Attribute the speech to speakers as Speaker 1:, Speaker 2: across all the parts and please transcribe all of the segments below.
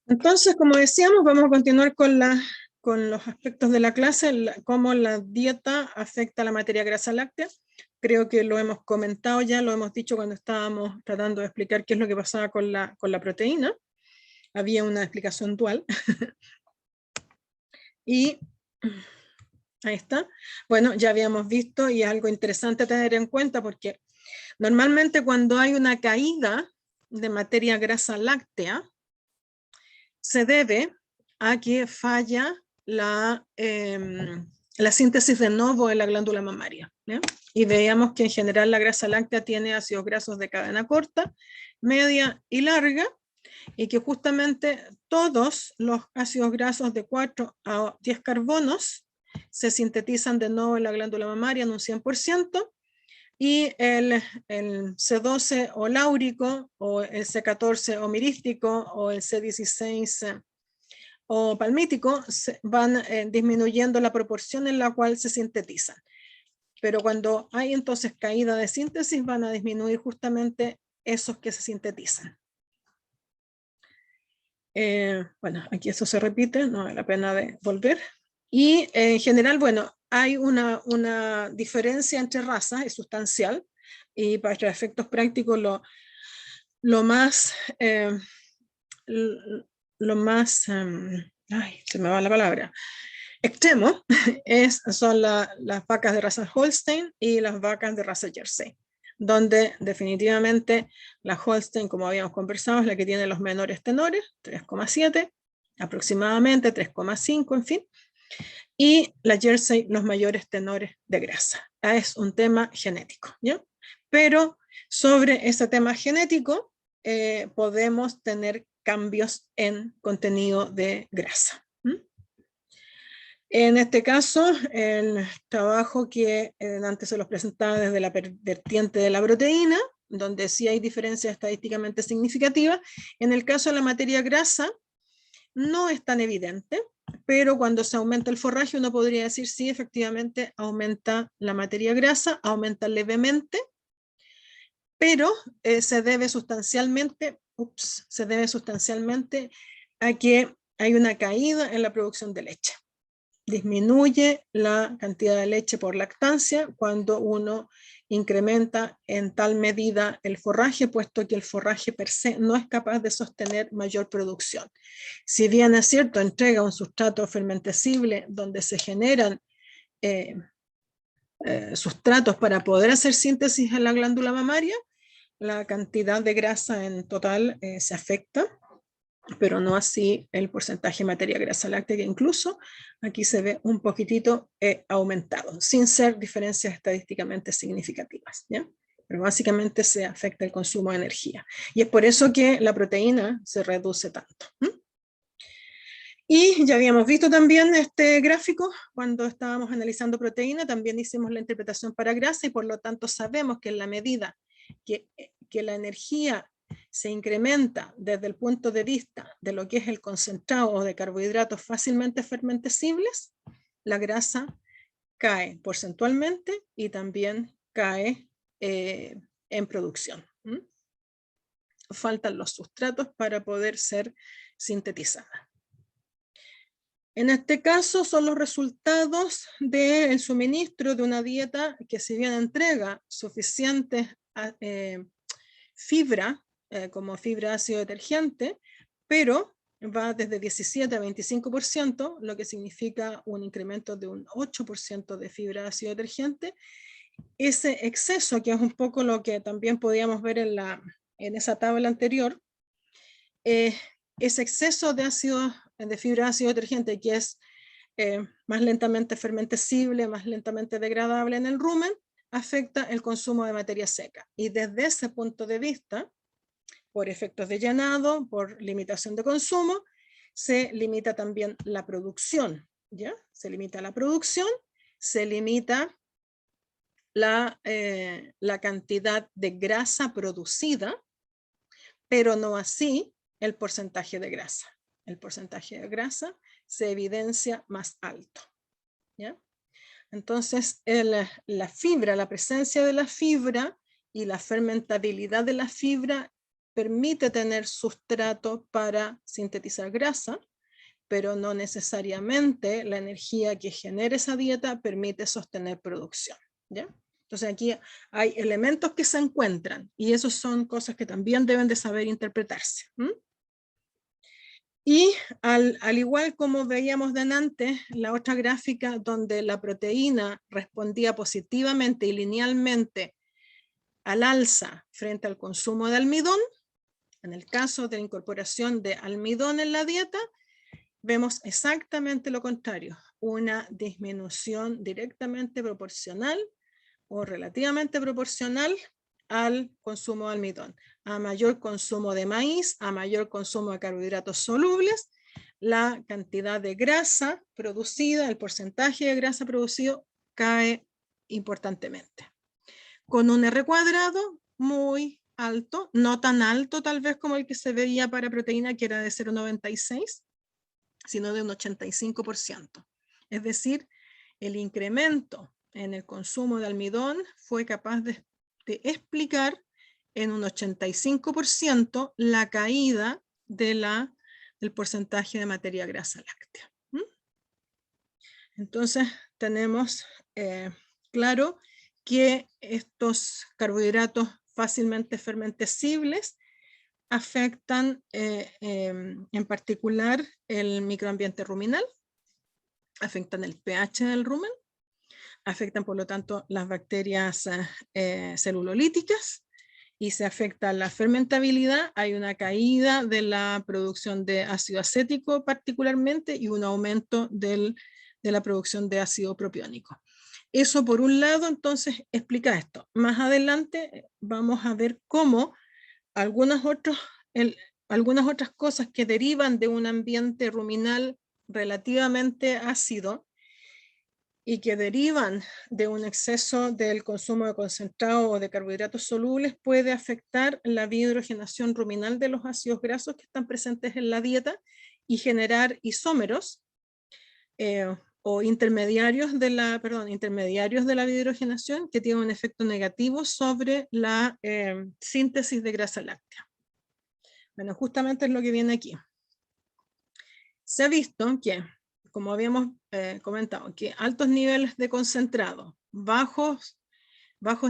Speaker 1: Entonces, como decíamos, vamos a continuar con los aspectos de la clase, cómo la dieta afecta a la materia grasa láctea. Creo que lo hemos comentado ya, lo hemos dicho cuando estábamos tratando de explicar qué es lo que pasaba con la proteína. Había una explicación dual. Y ahí está. Bueno, ya habíamos visto, y es algo interesante tener en cuenta, porque normalmente cuando hay una caída de materia grasa láctea, se debe a que falla la síntesis de novo en la glándula mamaria. Y veíamos que en general la grasa láctea tiene ácidos grasos de cadena corta, media y larga, y que justamente todos los ácidos grasos de 4 a 10 carbonos se sintetizan de nuevo en la glándula mamaria en un 100%, y el C12 o láurico, o el C14 o mirístico, o el C16 o palmítico van disminuyendo la proporción en la cual se sintetizan. Pero cuando hay entonces caída de síntesis, van a disminuir justamente esos que se sintetizan. Bueno, aquí eso se repite, no vale la pena de volver. Y en general, bueno, hay una diferencia entre razas, es sustancial, y para efectos prácticos lo más, ay, se me va la palabra, extremo, son las vacas de raza Holstein y las vacas de raza Jersey, donde definitivamente la Holstein, como habíamos conversado, es la que tiene los menores tenores, 3,7 aproximadamente, 3,5, en fin, y la Jersey los mayores tenores de grasa. Es un tema genético, ¿ya? Pero sobre ese tema genético podemos tener cambios en contenido de grasa. En este caso, el trabajo que antes se los presentaba desde la vertiente de la proteína, donde sí hay diferencias estadísticamente significativas. En el caso de la materia grasa, no es tan evidente, pero cuando se aumenta el forraje, uno podría decir sí, efectivamente aumenta la materia grasa, aumenta levemente, pero se debe sustancialmente a que hay una caída en la producción de leche. Disminuye la cantidad de leche por lactancia cuando uno incrementa en tal medida el forraje, puesto que el forraje per se no es capaz de sostener mayor producción. Si bien es cierto, entrega un sustrato fermentesible donde se generan sustratos para poder hacer síntesis en la glándula mamaria, la cantidad de grasa en total se afecta, pero no así el porcentaje de materia grasa láctea, que incluso aquí se ve un poquitito aumentado, sin ser diferencias estadísticamente significativas, ¿ya? Pero básicamente se afecta el consumo de energía. Y es por eso que la proteína se reduce tanto. Y ya habíamos visto también este gráfico cuando estábamos analizando proteína, también hicimos la interpretación para grasa, y por lo tanto sabemos que en la medida que la energía se incrementa desde el punto de vista de lo que es el concentrado o de carbohidratos fácilmente fermentesibles, la grasa cae porcentualmente y también cae en producción. Faltan los sustratos para poder ser sintetizada. En este caso son los resultados del suministro de una dieta que, si bien entrega suficiente fibra, como fibra ácido detergente, pero va desde 17 a 25%, lo que significa un incremento de un 8% de fibra ácido detergente. Ese exceso, que es un poco lo que también podíamos ver en esa tabla anterior, ese exceso de fibra ácido detergente, que es más lentamente fermentesible, más lentamente degradable en el rumen, afecta el consumo de materia seca. Y desde ese punto de vista, por efectos de llenado, por limitación de consumo, se limita también la producción, ¿ya? Se limita la producción, se limita la cantidad de grasa producida, pero no así el porcentaje de grasa. El porcentaje de grasa se evidencia más alto, ¿ya? Entonces, la fibra, la presencia de la fibra y la fermentabilidad de la fibra permite tener sustrato para sintetizar grasa, pero no necesariamente la energía que genera esa dieta permite sostener producción, ¿ya? Entonces aquí hay elementos que se encuentran y esos son cosas que también deben de saber interpretarse. Y al igual como veíamos delante, la otra gráfica donde la proteína respondía positivamente y linealmente al alza frente al consumo de almidón, en el caso de la incorporación de almidón en la dieta, vemos exactamente lo contrario, una disminución directamente proporcional o relativamente proporcional al consumo de almidón. A mayor consumo de maíz, a mayor consumo de carbohidratos solubles, la cantidad de grasa producida, el porcentaje de grasa producido cae importantemente. Con un R cuadrado muy alto, no tan alto tal vez como el que se veía para proteína, que era de 0,96, sino de un 85%. Es decir, el incremento en el consumo de almidón fue capaz de explicar en un 85% la caída de del porcentaje de materia grasa láctea. Entonces tenemos claro que estos carbohidratos fácilmente fermentecibles afectan en particular el microambiente ruminal, afectan el pH del rumen, afectan por lo tanto las bacterias celulolíticas y se afecta la fermentabilidad. Hay una caída de la producción de ácido acético particularmente y un aumento de la producción de ácido propiónico. Eso por un lado entonces explica esto. Más adelante vamos a ver cómo algunas otras cosas que derivan de un ambiente ruminal relativamente ácido y que derivan de un exceso del consumo de concentrado o de carbohidratos solubles puede afectar la biohidrogenación ruminal de los ácidos grasos que están presentes en la dieta y generar isómeros o intermediarios de la biohidrogenación que tienen un efecto negativo sobre la síntesis de grasa láctea. Bueno, justamente es lo que viene aquí. Se ha visto que, como habíamos comentado, que altos niveles de concentrado, bajos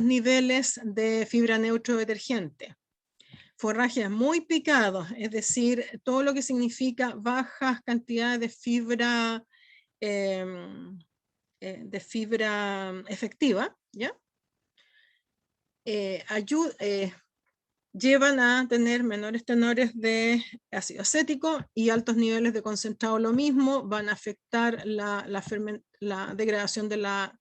Speaker 1: niveles de fibra neutro detergente, forrajes muy picados, es decir, todo lo que significa bajas cantidades de fibra efectiva, ¿ya? Llevan a tener menores tenores de ácido acético y altos niveles de concentrado lo mismo, van a afectar la degradación de la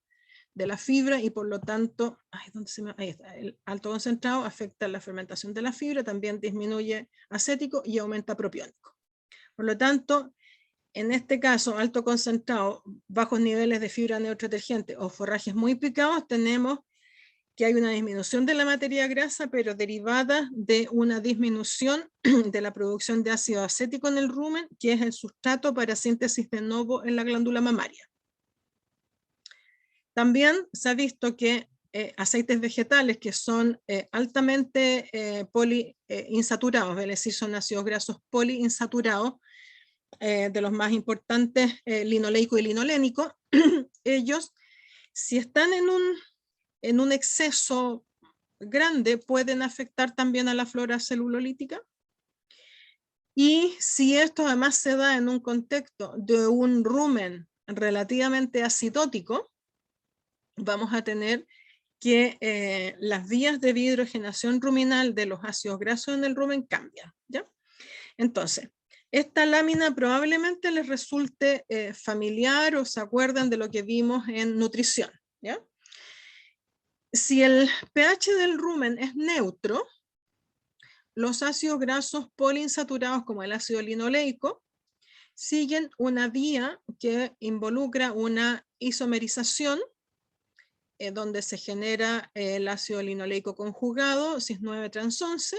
Speaker 1: fibra y por lo tanto, ahí está, el alto concentrado afecta la fermentación de la fibra, también disminuye acético y aumenta propiónico. Por lo tanto, en este caso, alto concentrado, bajos niveles de fibra neutrodetergente o forrajes muy picados, tenemos que hay una disminución de la materia grasa, pero derivada de una disminución de la producción de ácido acético en el rumen, que es el sustrato para síntesis de novo en la glándula mamaria. También se ha visto que aceites vegetales que son altamente poliinsaturados, es decir, son ácidos grasos poliinsaturados, de los más importantes, linoleico y linolénico, ellos, si están en un exceso grande, pueden afectar también a la flora celulolítica. Y si esto además se da en un contexto de un rumen relativamente acidótico, vamos a tener que las vías de biohidrogenación ruminal de los ácidos grasos en el rumen cambian, ¿ya? Entonces, esta lámina probablemente les resulte familiar o se acuerdan de lo que vimos en nutrición, ¿ya? Si el pH del rumen es neutro, los ácidos grasos poliinsaturados como el ácido linoleico siguen una vía que involucra una isomerización donde se genera el ácido linoleico conjugado, cis9 trans 11,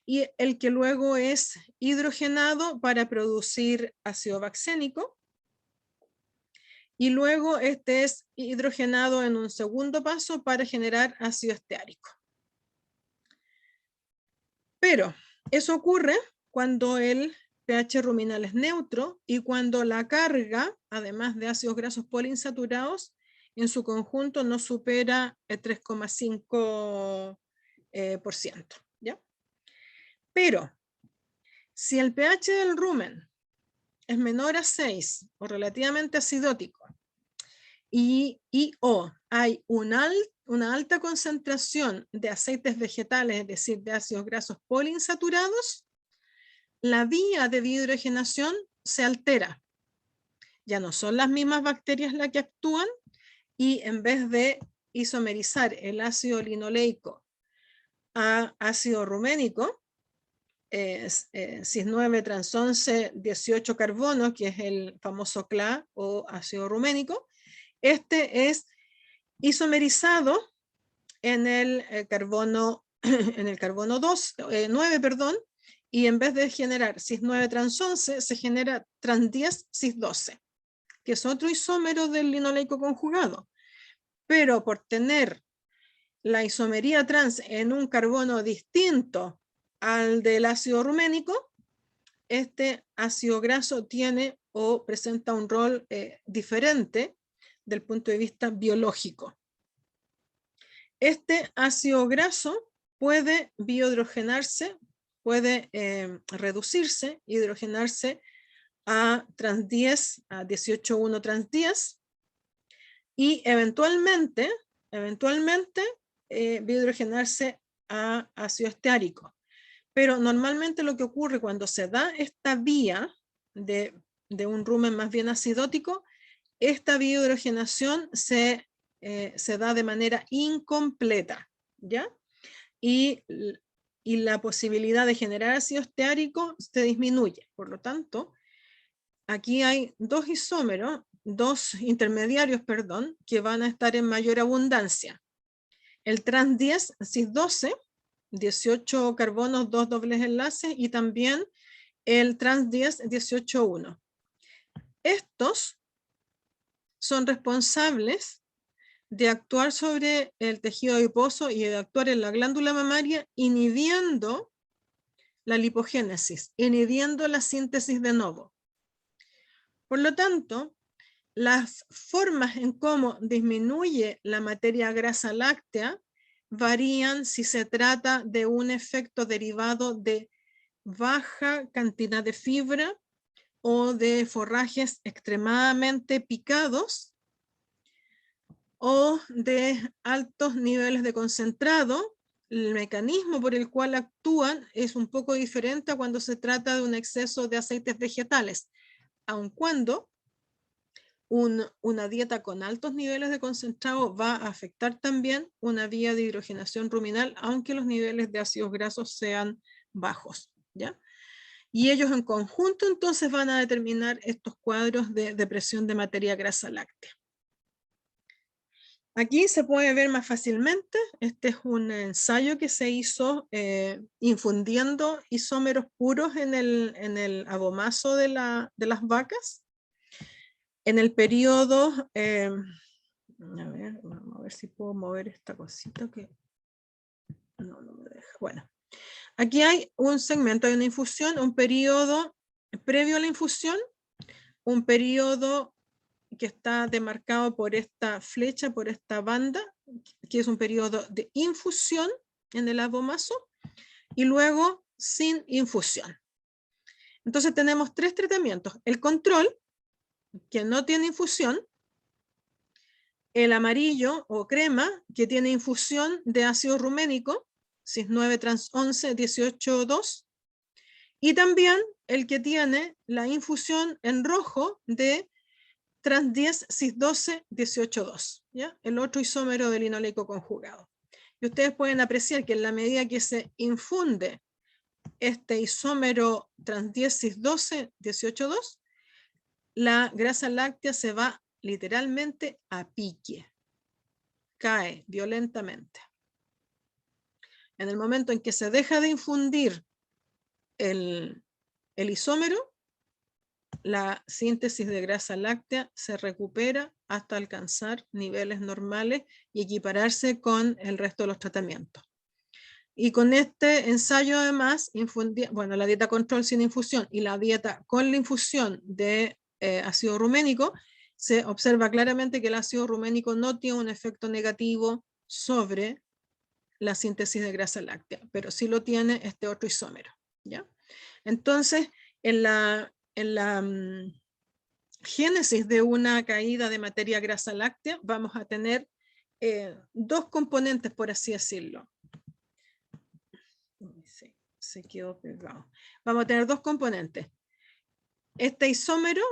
Speaker 1: y el que luego es hidrogenado para producir ácido vaccénico, y luego este es hidrogenado en un segundo paso para generar ácido esteárico. Pero eso ocurre cuando el pH ruminal es neutro y cuando la carga, además de ácidos grasos poliinsaturados, en su conjunto no supera el 3,5%. ¿Ya? Pero si el pH del rumen es menor a 6 o relativamente acidótico o hay una alta concentración de aceites vegetales, es decir, de ácidos grasos poliinsaturados, la vía de biohidrogenación se altera. Ya no son las mismas bacterias las que actúan y en vez de isomerizar el ácido linoleico a ácido ruménico, cis-9 trans 11 18 carbono, que es el famoso CLA o ácido ruménico, este es isomerizado en el carbono en el carbono 9, perdón, y en vez de generar cis-9 trans 11 se genera trans 10 cis-12, que es otro isómero del linoleico conjugado. Pero por tener la isomería trans en un carbono distinto al del ácido ruménico, este ácido graso tiene o presenta un rol diferente del punto de vista biológico. Este ácido graso puede biohidrogenarse, puede reducirse, hidrogenarse a trans 10, a 18,1 trans 10, y eventualmente biohidrogenarse a ácido esteárico. Pero normalmente lo que ocurre cuando se da esta vía de un rumen más bien acidótico, esta biohidrogenación se da de manera incompleta, ¿ya? Y la posibilidad de generar ácido esteárico se disminuye. Por lo tanto, aquí hay dos intermediarios, perdón, que van a estar en mayor abundancia. El trans 10 cis-12, 18 carbonos, 2 dobles enlaces, y también el trans 10 18,1. Estos son responsables de actuar sobre el tejido adiposo y de actuar en la glándula mamaria, inhibiendo la lipogénesis, inhibiendo la síntesis de novo. Por lo tanto, las formas en cómo disminuye la materia grasa láctea varían si se trata de un efecto derivado de baja cantidad de fibra o de forrajes extremadamente picados o de altos niveles de concentrado. El mecanismo por el cual actúan es un poco diferente a cuando se trata de un exceso de aceites vegetales, aun cuando una dieta con altos niveles de concentrado va a afectar también una vía de hidrogenación ruminal, aunque los niveles de ácidos grasos sean bajos, ¿ya? Y ellos en conjunto entonces van a determinar estos cuadros de depresión de materia grasa láctea. Aquí se puede ver más fácilmente, este es un ensayo que se hizo infundiendo isómeros puros en el abomazo de las vacas. En el periodo, a ver, vamos a ver si puedo mover esta cosita que no me deja. Bueno, aquí hay un segmento, hay una infusión, un periodo previo a la infusión, un periodo que está demarcado por esta flecha, por esta banda, que es un periodo de infusión en el abomazo, y luego sin infusión. Entonces tenemos tres tratamientos: el control, que no tiene infusión; el amarillo o crema, que tiene infusión de ácido ruménico, cis-9 trans 11 18,2, y también el que tiene la infusión en rojo de trans 10 cis-12 18,2, ¿ya? El otro isómero del linoleico conjugado. Y ustedes pueden apreciar que en la medida que se infunde este isómero trans 10 cis-12 18,2, la grasa láctea se va literalmente a pique, cae violentamente. En el momento en que se deja de infundir el isómero, la síntesis de grasa láctea se recupera hasta alcanzar niveles normales y equipararse con el resto de los tratamientos. Y con este ensayo además, bueno, la dieta control sin infusión y la dieta con la infusión de ácido ruménico, se observa claramente que el ácido ruménico no tiene un efecto negativo sobre la síntesis de grasa láctea, pero sí lo tiene este otro isómero, ¿ya? Entonces, en la génesis de una caída de materia grasa láctea, vamos a tener dos componentes, por así decirlo. Sí, se quedó pegado. Vamos a tener dos componentes. Este isómero,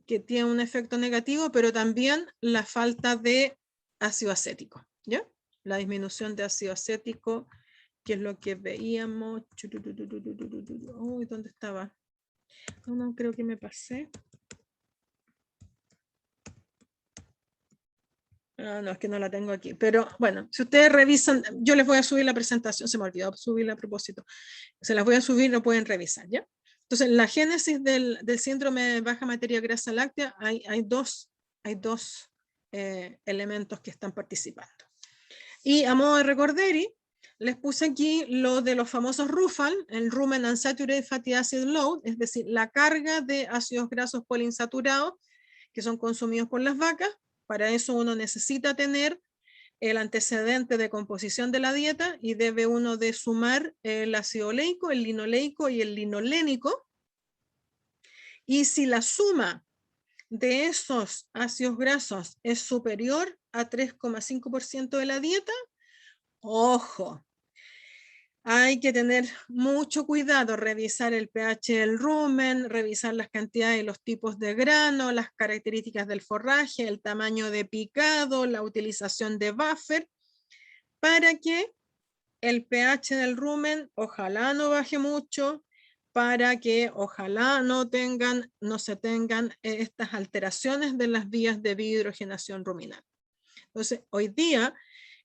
Speaker 1: que tiene un efecto negativo, pero también la falta de ácido acético, ¿ya? La disminución de ácido acético, que es lo que veíamos. Uy, ¿dónde estaba? No, creo que me pasé. No, es que no la tengo aquí. Pero bueno, si ustedes revisan, yo les voy a subir la presentación, se me olvidó subirla a propósito. Se las voy a subir, lo pueden revisar, ¿ya? Entonces, la génesis del síndrome de baja materia grasa láctea, hay dos elementos que están participando. Y a modo de recorderi, les puse aquí lo de los famosos RUFAL, el Rumen Unsaturated Fatty Acid Load, es decir, la carga de ácidos grasos poliinsaturados que son consumidos por las vacas. Para eso uno necesita tener el antecedente de composición de la dieta y debe uno de sumar el ácido oleico, el linoleico y el linolénico. Y si la suma de esos ácidos grasos es superior a 3,5% de la dieta, ojo, hay que tener mucho cuidado, revisar el pH del rumen, revisar las cantidades y los tipos de grano, las características del forraje, el tamaño de picado, la utilización de buffer, para que el pH del rumen ojalá no baje mucho, para que ojalá no se tengan estas alteraciones de las vías de biohidrogenación ruminal. Entonces, hoy día,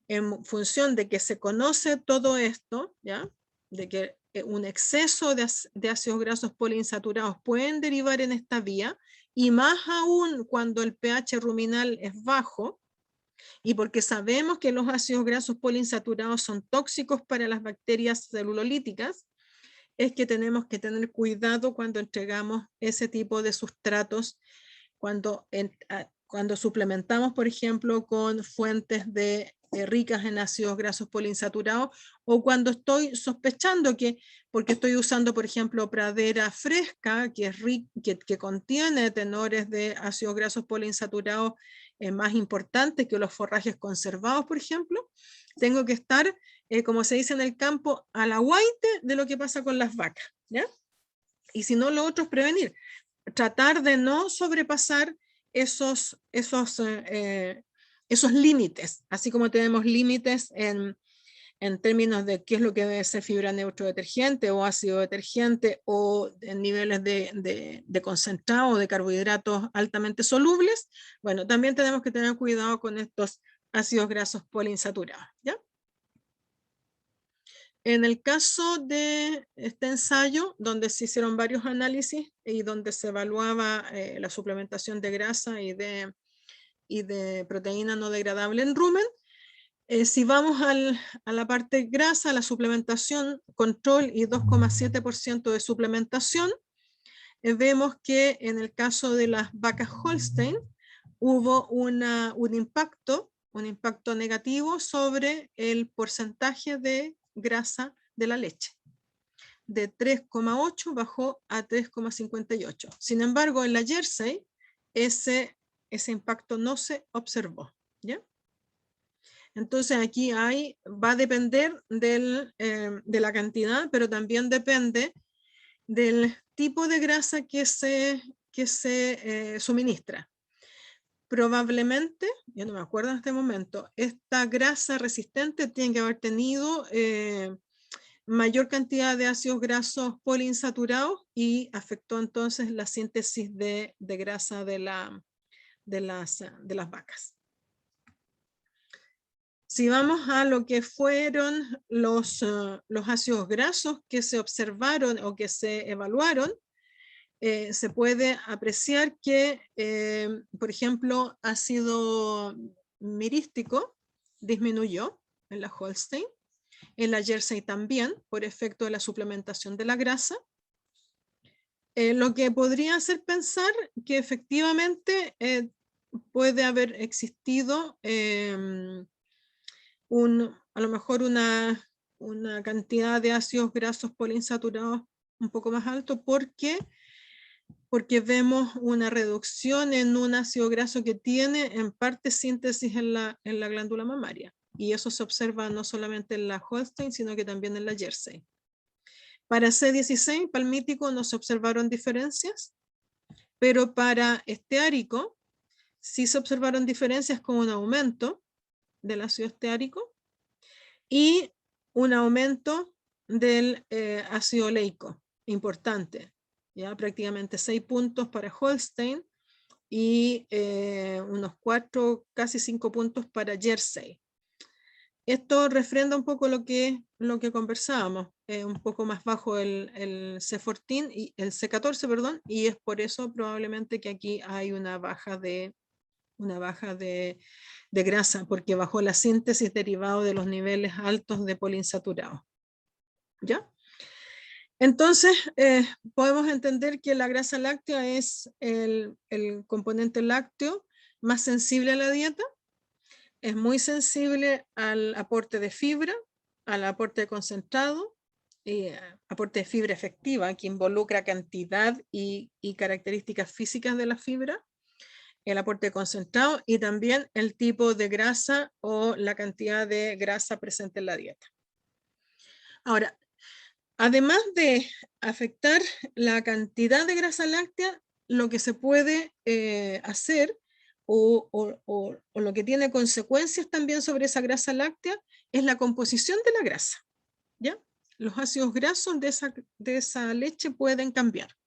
Speaker 1: en función de que se conoce todo esto, ¿ya? De que un exceso de ácidos grasos poliinsaturados pueden derivar en esta vía, y más aún cuando el pH ruminal es bajo, y porque sabemos que los ácidos grasos poliinsaturados son tóxicos para las bacterias celulolíticas, es que tenemos que tener cuidado cuando entregamos ese tipo de sustratos, cuando suplementamos, por ejemplo, con fuentes ricas en ácidos grasos poliinsaturados, o cuando estoy sospechando porque estoy usando, por ejemplo, pradera fresca, que contiene tenores de ácidos grasos poliinsaturados más importantes que los forrajes conservados, por ejemplo, tengo que estar, como se dice en el campo, a la guaite de lo que pasa con las vacas, ¿ya? Y si no, lo otro es prevenir. Tratar de no sobrepasar esos límites, así como tenemos límites en términos de qué es lo que debe ser fibra neutro detergente o ácido detergente, o en niveles de concentrado o de carbohidratos altamente solubles. Bueno, también tenemos que tener cuidado con estos ácidos grasos poliinsaturados, ¿ya? En el caso de este ensayo, donde se hicieron varios análisis y donde se evaluaba la suplementación de grasa y de proteína no degradable en rumen, si vamos a la parte grasa, la suplementación, control y 2,7% de suplementación, vemos que en el caso de las vacas Holstein hubo un impacto negativo sobre el porcentaje de grasa de la leche. De 3,8 bajó a 3,58. Sin embargo, en la Jersey ese impacto no se observó, ¿ya? Entonces aquí va a depender de la cantidad, pero también depende del tipo de grasa que se suministra. Probablemente, yo no me acuerdo en este momento, esta grasa resistente tiene que haber tenido mayor cantidad de ácidos grasos poliinsaturados y afectó entonces la síntesis de grasa de las vacas. Si vamos a lo que fueron los ácidos grasos que se observaron o que se evaluaron, se puede apreciar que, por ejemplo, ácido mirístico disminuyó en la Holstein, en la Jersey también, por efecto de la suplementación de la grasa. Lo que podría hacer pensar que efectivamente puede haber existido a lo mejor una cantidad de ácidos grasos poliinsaturados un poco más alto, porque vemos una reducción en un ácido graso que tiene en parte síntesis en la glándula mamaria. Y eso se observa no solamente en la Holstein, sino que también en la Jersey. Para C16 palmítico no se observaron diferencias, pero para esteárico sí se observaron diferencias con un aumento del ácido esteárico y un aumento del ácido oleico, importante, ya prácticamente 6 puntos para Holstein y unos 4, casi 5 puntos para Jersey. Esto refrenda un poco lo que conversábamos, un poco más bajo el C14 y el C14, perdón, y es por eso probablemente que aquí hay una baja de grasa, porque bajó la síntesis derivado de los niveles altos de poliinsaturados. ¿Ya? Entonces, podemos entender que la grasa láctea es el componente lácteo más sensible a la dieta. Es muy sensible al aporte de fibra, al aporte de concentrado, aporte de fibra efectiva, que involucra cantidad y características físicas de la fibra, el aporte de concentrado y también el tipo de grasa o la cantidad de grasa presente en la dieta. Ahora, además de afectar la cantidad de grasa láctea, lo que se puede hacer o lo que tiene consecuencias también sobre esa grasa láctea es la composición de la grasa, ¿ya? Los ácidos grasos de esa leche pueden cambiar.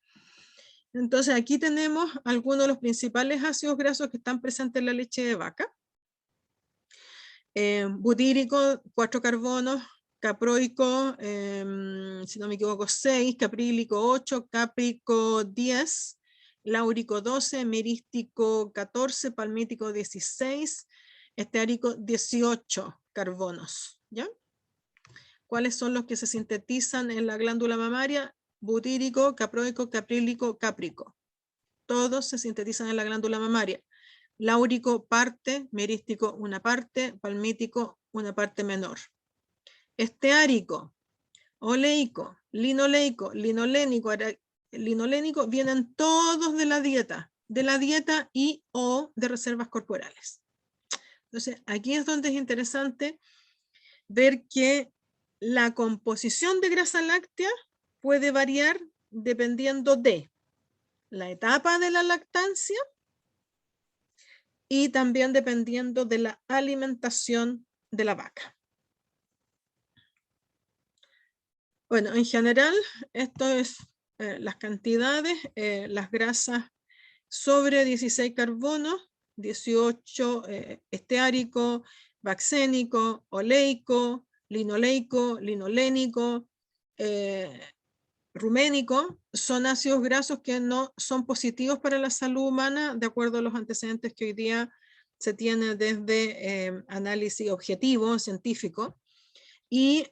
Speaker 1: Entonces aquí tenemos algunos de los principales ácidos grasos que están presentes en la leche de vaca. Butírico, 4 carbonos, caproico, si no me equivoco, 6, caprílico 8, cáprico 10, láurico 12, mirístico 14, palmítico 16, esteárico 18 carbonos, ¿ya? ¿Cuáles son los que se sintetizan en la glándula mamaria? Butírico, caproico, caprílico, cáprico. Todos se sintetizan en la glándula mamaria. Láurico parte, mirístico una parte, palmítico una parte menor. Esteárico, oleico, linoleico, linolénico vienen todos de la dieta y o de reservas corporales. Entonces, aquí es donde es interesante ver que la composición de grasa láctea puede variar dependiendo de la etapa de la lactancia y también dependiendo de la alimentación de la vaca. Bueno, en general, esto es las cantidades, las grasas sobre 16 carbonos, 18 esteárico, vaxénico, oleico, linoleico, linolénico, ruménico, son ácidos grasos que no son positivos para la salud humana, de acuerdo a los antecedentes que hoy día se tiene desde análisis objetivo, científico, y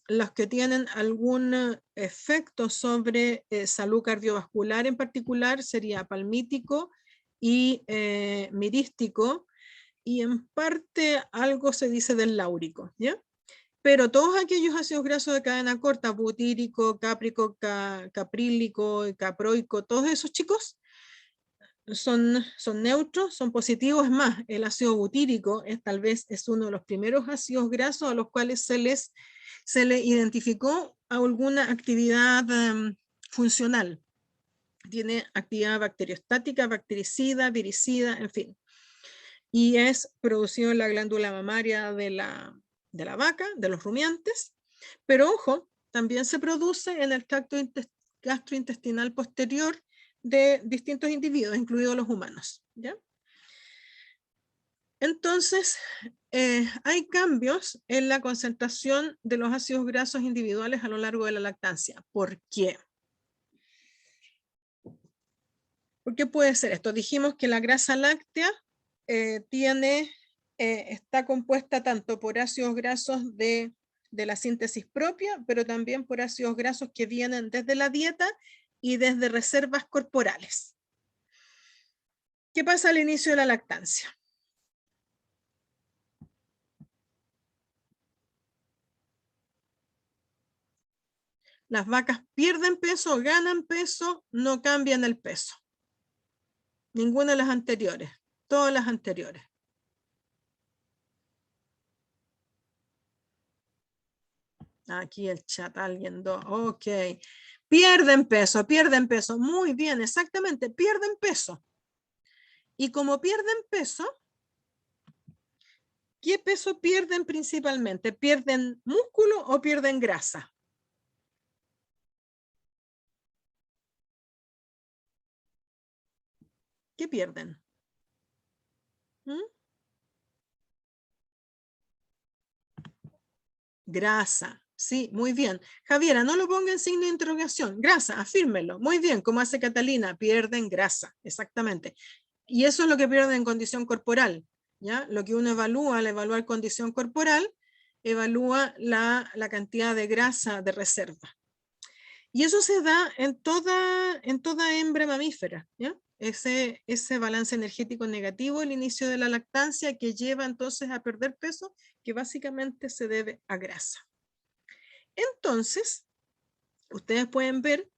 Speaker 1: los que tienen algún efecto sobre salud cardiovascular en particular sería palmítico y mirístico, y en parte algo se dice del láurico, ¿ya? Pero todos aquellos ácidos grasos de cadena corta, butírico, cáprico, caprílico, caproico, todos esos chicos son neutros, son positivos. Es más, el ácido butírico tal vez es uno de los primeros ácidos grasos a los cuales se le identificó alguna actividad funcional. Tiene actividad bacteriostática, bactericida, viricida, en fin. Y es producido en la glándula mamaria de la vaca, de los rumiantes, pero ojo, también se produce en el tracto gastrointestinal posterior de distintos individuos, incluidos los humanos, ¿ya? Entonces, hay cambios en la concentración de los ácidos grasos individuales a lo largo de la lactancia. ¿Por qué? ¿Por qué puede ser esto? Dijimos que la grasa láctea está compuesta tanto por ácidos grasos de de la síntesis propia, pero también por ácidos grasos que vienen desde la dieta y desde reservas corporales. ¿Qué pasa al inicio de la lactancia? Las vacas pierden peso, ganan peso, no cambian el peso. Ninguna de las anteriores, todas las anteriores. Aquí el chat, alguien, ok. Pierden peso, muy bien, exactamente, pierden peso. Y como pierden peso, ¿qué peso pierden principalmente? ¿Pierden músculo o pierden grasa? ¿Qué pierden? ¿Mm? Grasa. Sí, muy bien. Javiera, no lo ponga en signo de interrogación. Grasa, afírmelo. Muy bien, como hace Catalina, pierden grasa, exactamente. Y eso es lo que pierden en condición corporal, ¿ya? Lo que uno evalúa al evaluar condición corporal, evalúa la cantidad de grasa de reserva. Y eso se da en toda hembra mamífera, ¿ya? Ese balance energético negativo al inicio de la lactancia que lleva entonces a perder peso, que básicamente se debe a grasa. Entonces, ustedes pueden ver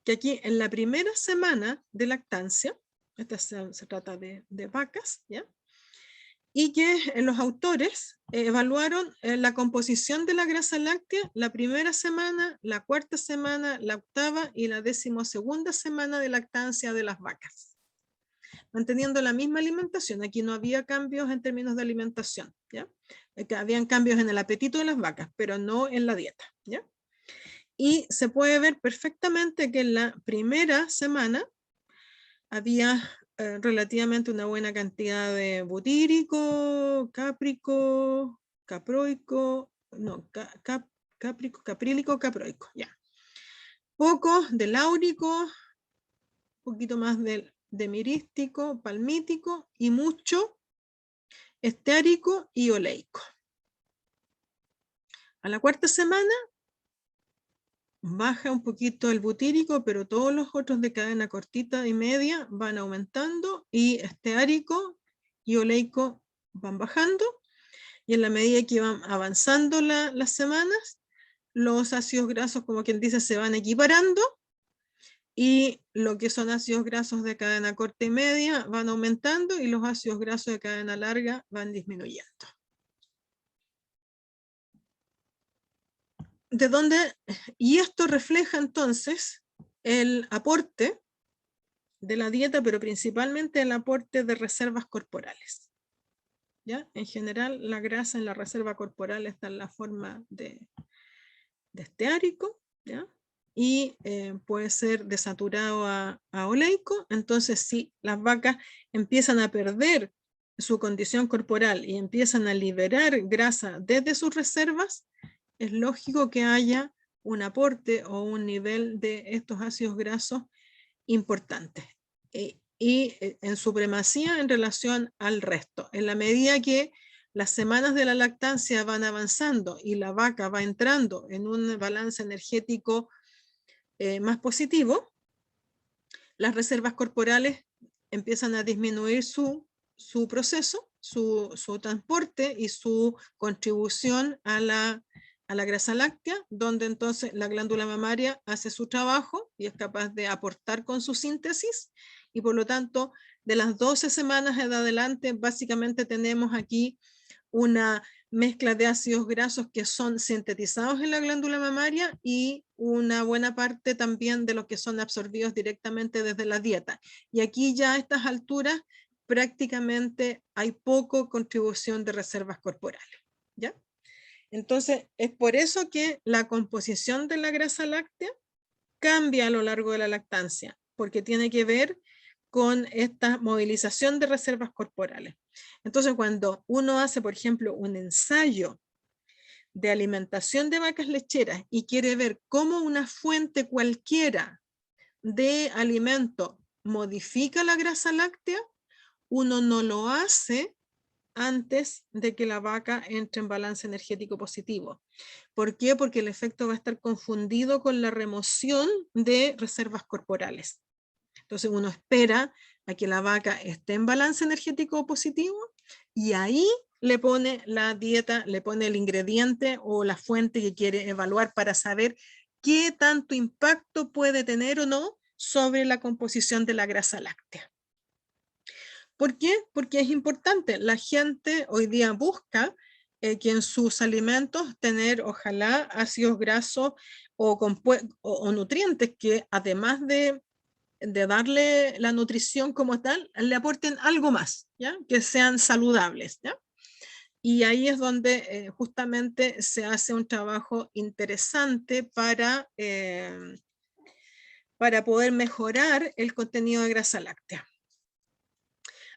Speaker 1: que aquí en la primera semana de lactancia, esta se trata de vacas, ¿ya? Y que los autores evaluaron la composición de la grasa láctea la primera semana, la cuarta semana, la octava y la 12ª semana de lactancia de las vacas, manteniendo la misma alimentación. Aquí no había cambios en términos de alimentación, ¿ya? Habían cambios en el apetito de las vacas, pero no en la dieta, ¿ya? Y se puede ver perfectamente que en la primera semana había relativamente una buena cantidad de butírico, cáprico, caproico, no, cáprico, caprílico, caproico, ya. Poco de láurico, un poquito más de mirístico, palmítico y mucho esteárico y oleico. A la cuarta semana baja un poquito el butírico, pero todos los otros de cadena cortita y media van aumentando y esteárico y oleico van bajando, y en la medida que van avanzando las semanas, los ácidos grasos, como quien dice, se van equiparando, y lo que son ácidos grasos de cadena corta y media van aumentando y los ácidos grasos de cadena larga van disminuyendo. ¿De dónde? Y esto refleja entonces el aporte de la dieta, pero principalmente el aporte de reservas corporales, ¿ya? En general, la grasa en la reserva corporal está en la forma de esteárico, ¿ya? Y puede ser desaturado a oleico. Entonces, si las vacas empiezan a perder su condición corporal y empiezan a liberar grasa desde sus reservas, es lógico que haya un aporte o un nivel de estos ácidos grasos importantes y en supremacía en relación al resto. En la medida que las semanas de la lactancia van avanzando y la vaca va entrando en un balance energético más positivo, las reservas corporales empiezan a disminuir su proceso, su transporte y su contribución a la grasa láctea, donde entonces la glándula mamaria hace su trabajo y es capaz de aportar con su síntesis, y por lo tanto de las 12 semanas en adelante básicamente tenemos aquí una mezcla de ácidos grasos que son sintetizados en la glándula mamaria y una buena parte también de los que son absorbidos directamente desde la dieta. Y aquí ya a estas alturas prácticamente hay poco contribución de reservas corporales, ¿ya? Entonces es por eso que la composición de la grasa láctea cambia a lo largo de la lactancia, porque tiene que ver con esta movilización de reservas corporales. Entonces, cuando uno hace, por ejemplo, un ensayo de alimentación de vacas lecheras y quiere ver cómo una fuente cualquiera de alimento modifica la grasa láctea, uno no lo hace antes de que la vaca entre en balance energético positivo. ¿Por qué? Porque el efecto va a estar confundido con la remoción de reservas corporales. Entonces uno espera a que la vaca esté en balance energético positivo y ahí le pone la dieta, le pone el ingrediente o la fuente que quiere evaluar para saber qué tanto impacto puede tener o no sobre la composición de la grasa láctea. ¿Por qué? Porque es importante. La gente hoy día busca que en sus alimentos tener ojalá ácidos grasos o nutrientes que además de darle la nutrición como tal, le aporten algo más, ¿ya? Que sean saludables, ¿ya? Y ahí es donde justamente se hace un trabajo interesante para poder mejorar el contenido de grasa láctea.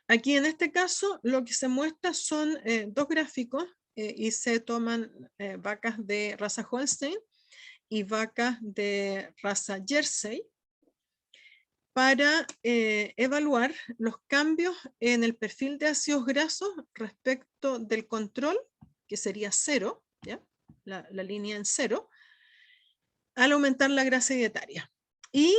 Speaker 1: Aquí en este caso lo que se muestra son dos gráficos y se toman vacas de raza Holstein y vacas de raza Jersey para evaluar los cambios en el perfil de ácidos grasos respecto del control, que sería 0, ¿ya? La línea en 0, al aumentar la grasa dietaria. Y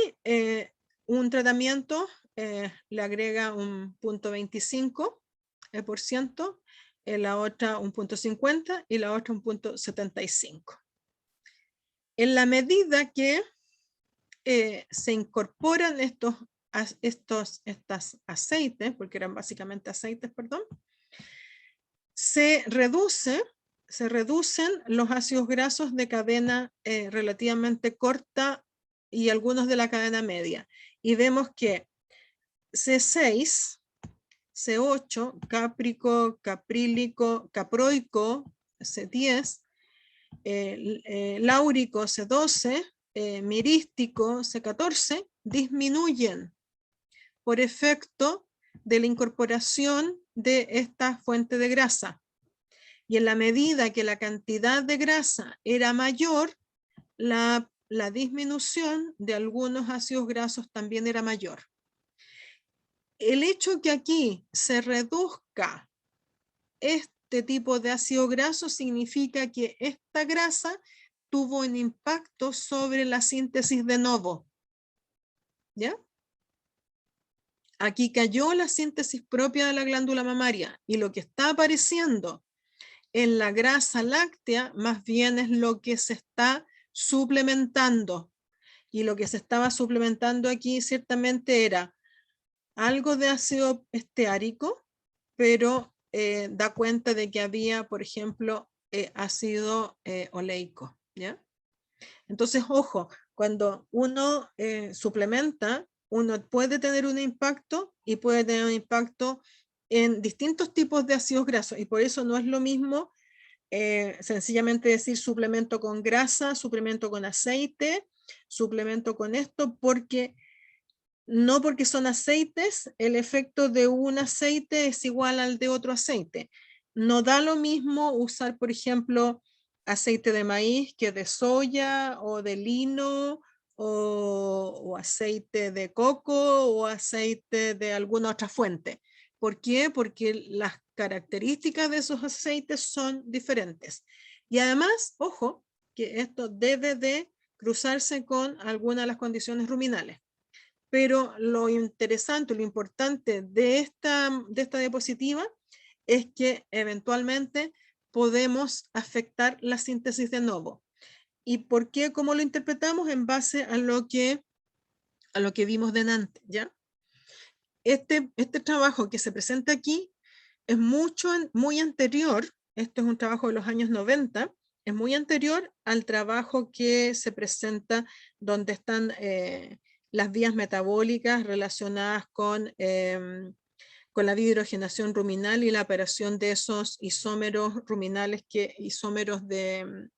Speaker 1: un tratamiento le agrega un 0.25%, la otra un 0.50 y la otra un 0.75. En la medida que se incorporan estos aceites, porque eran básicamente aceites, perdón, se reducen los ácidos grasos de cadena relativamente corta y algunos de la cadena media. Y vemos que C6, C8, cáprico, caprílico, caproico, C10, láurico, C12, mirístico, C14, disminuyen por efecto de la incorporación de esta fuente de grasa. Y en la medida que la cantidad de grasa era mayor, la disminución de algunos ácidos grasos también era mayor. El hecho que aquí se reduzca este tipo de ácido graso significa que esta grasa tuvo un impacto sobre la síntesis de novo. ¿Ya? Aquí cayó la síntesis propia de la glándula mamaria y lo que está apareciendo en la grasa láctea más bien es lo que se está suplementando. Y lo que se estaba suplementando aquí ciertamente era algo de ácido esteárico, pero da cuenta de que había, por ejemplo, ácido oleico, ¿ya? Entonces, ojo, cuando uno suplementa, uno puede tener un impacto y puede tener un impacto en distintos tipos de ácidos grasos y por eso no es lo mismo sencillamente decir suplemento con grasa, suplemento con aceite, suplemento con esto, porque no porque son aceites, el efecto de un aceite es igual al de otro aceite. No da lo mismo usar, por ejemplo, aceite de maíz que de soya o de lino o aceite de coco o aceite de alguna otra fuente. ¿Por qué? Porque las características de esos aceites son diferentes. Y además, ojo, que esto debe de cruzarse con alguna de las condiciones ruminales. Pero lo interesante, lo importante de esta diapositiva es que eventualmente podemos afectar la síntesis de novo. ¿Y por qué? ¿Cómo lo interpretamos? En base a lo que vimos delante, ¿ya? Este trabajo que se presenta aquí es muy anterior, esto es un trabajo de los años 90, es muy anterior al trabajo que se presenta donde están las vías metabólicas relacionadas con la biohidrogenación ruminal y la operación de esos isómeros ruminales, isómeros de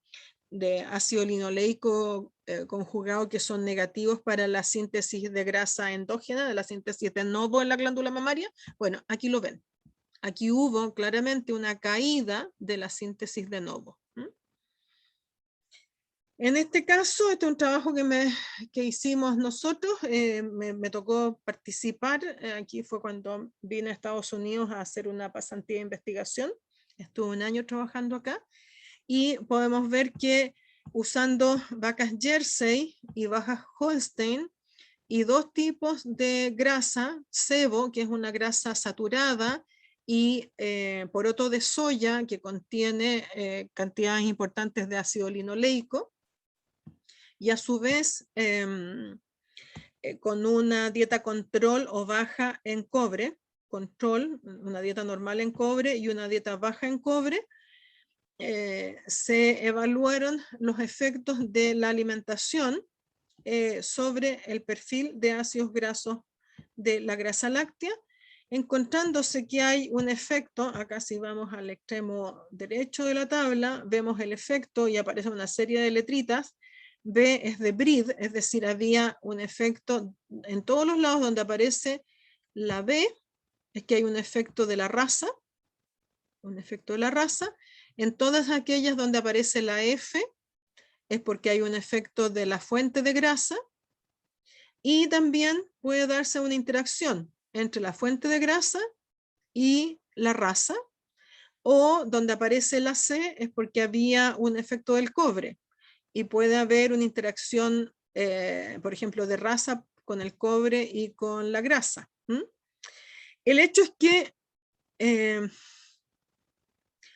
Speaker 1: ácido linoleico conjugado que son negativos para la síntesis de grasa endógena, de la síntesis de novo en la glándula mamaria. Bueno, aquí lo ven. Aquí hubo claramente una caída de la síntesis de novo. En este caso, este es un trabajo que hicimos nosotros, me tocó participar, aquí fue cuando vine a Estados Unidos a hacer una pasantía de investigación, estuve un año trabajando acá, y podemos ver que usando vacas Jersey y vacas Holstein, y dos tipos de grasa, sebo, que es una grasa saturada, y poroto de soya, que contiene cantidades importantes de ácido linoleico, y a su vez con una dieta control o baja en cobre, control, una dieta normal en cobre y una dieta baja en cobre, se evaluaron los efectos de la alimentación sobre el perfil de ácidos grasos de la grasa láctea, encontrándose que hay un efecto, acá si vamos al extremo derecho de la tabla, vemos el efecto y aparece una serie de letritas. B es de Breed, es decir, había un efecto en todos los lados donde aparece la B, es que hay un efecto de la raza, en todas aquellas donde aparece la F, es porque hay un efecto de la fuente de grasa, y también puede darse una interacción entre la fuente de grasa y la raza, o donde aparece la C es porque había un efecto del cobre, y puede haber una interacción, por ejemplo, de raza con el cobre y con la grasa. El hecho es que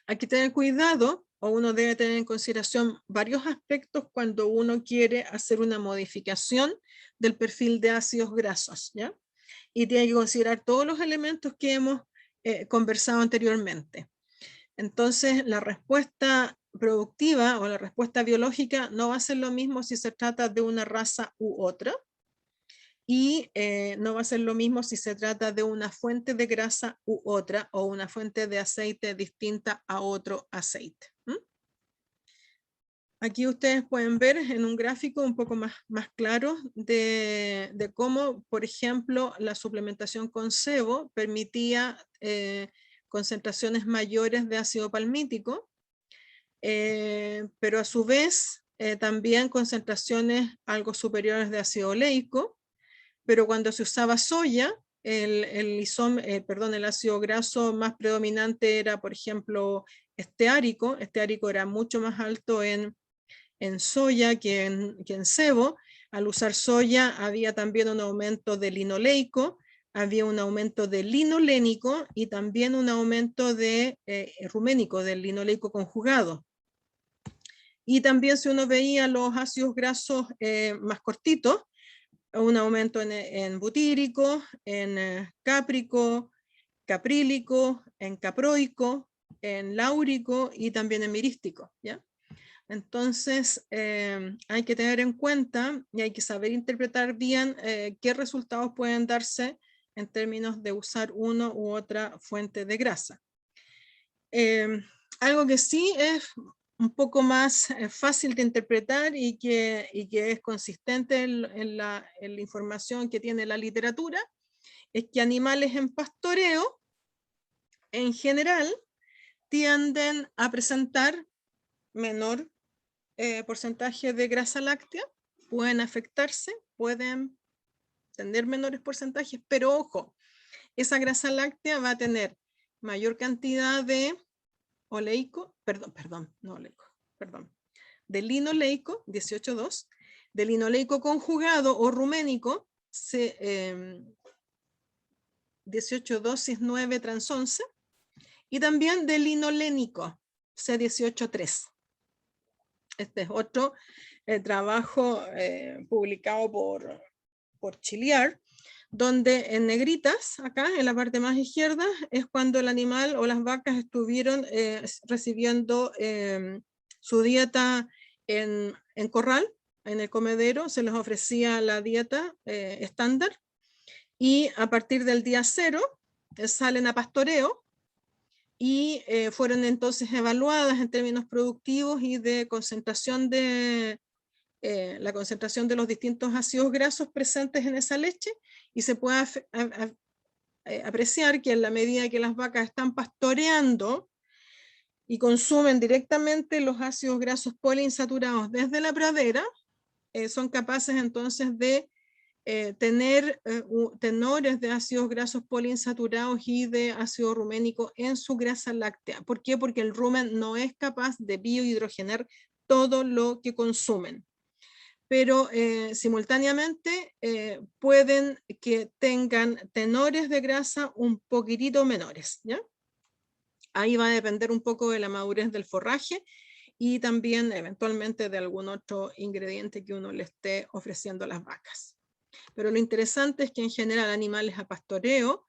Speaker 1: hay que tener cuidado, o uno debe tener en consideración varios aspectos cuando uno quiere hacer una modificación del perfil de ácidos grasos, ¿ya? Y tiene que considerar todos los elementos que hemos conversado anteriormente. Entonces, la respuesta productiva o la respuesta biológica no va a ser lo mismo si se trata de una raza u otra, y no va a ser lo mismo si se trata de una fuente de grasa u otra, o una fuente de aceite distinta a otro aceite. Aquí ustedes pueden ver en un gráfico un poco más claro de cómo, por ejemplo, la suplementación con sebo permitía concentraciones mayores de ácido palmítico, pero a su vez también concentraciones algo superiores de ácido oleico, pero cuando se usaba soya, el ácido graso más predominante era, por ejemplo, esteárico era mucho más alto en soya que en sebo. Al usar soya había también un aumento de linoleico, había un aumento de linolénico y también un aumento de ruménico, del linoleico conjugado. Y también si uno veía los ácidos grasos más cortitos, un aumento en butírico, en cáprico, caprílico, en caproico, en láurico y también en mirístico, ¿ya? Entonces, hay que tener en cuenta y hay que saber interpretar bien qué resultados pueden darse en términos de usar una u otra fuente de grasa. Algo que sí es un poco más fácil de interpretar y que es consistente en la información que tiene la literatura, es que animales en pastoreo, en general, tienden a presentar menor porcentaje de grasa láctea, pueden afectarse, pueden tener menores porcentajes, pero ojo, esa grasa láctea va a tener mayor cantidad de oleico, de linoleico, 18,2, de linoleico conjugado o ruménico, 18,2,9 trans 11, y también de linolénico, C18,3. Este es otro trabajo publicado por Chiliar, donde en negritas, acá en la parte más izquierda, es cuando el animal o las vacas estuvieron recibiendo su dieta en corral, en el comedero, se les ofrecía la dieta estándar, y a partir del día 0 salen a pastoreo, y fueron entonces evaluadas en términos productivos y de concentración de la concentración de los distintos ácidos grasos presentes en esa leche, y se puede apreciar que en la medida que las vacas están pastoreando y consumen directamente los ácidos grasos poliinsaturados desde la pradera, son capaces entonces de tener tenores de ácidos grasos poliinsaturados y de ácido ruménico en su grasa láctea. ¿Por qué? Porque el rumen no es capaz de biohidrogenar todo lo que consumen. Pero simultáneamente pueden que tengan tenores de grasa un poquitito menores, ¿ya? Ahí va a depender un poco de la madurez del forraje y también eventualmente de algún otro ingrediente que uno le esté ofreciendo a las vacas. Pero lo interesante es que en general animales a pastoreo